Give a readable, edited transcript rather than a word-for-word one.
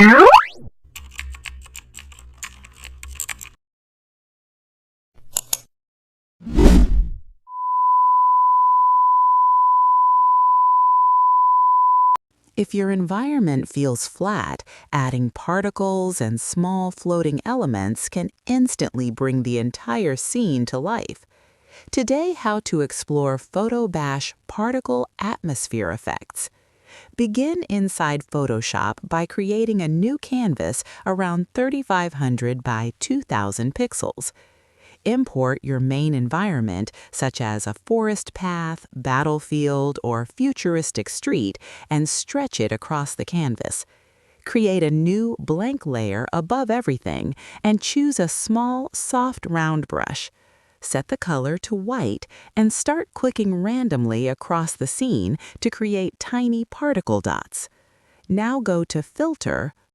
If your environment feels flat, adding particles and small floating elements can instantly bring the entire scene to life. Today, how to explore Photo Bash particle atmosphere effects. Begin inside Photoshop by creating a new canvas around 3500 by 2000 pixels. Import your main environment, such as a forest path, battlefield, or futuristic street, and stretch it across the canvas. Create a new blank layer above everything and choose a small, soft round brush. Set the color to white and start clicking randomly across the scene to create tiny particle dots. Now go to Filter,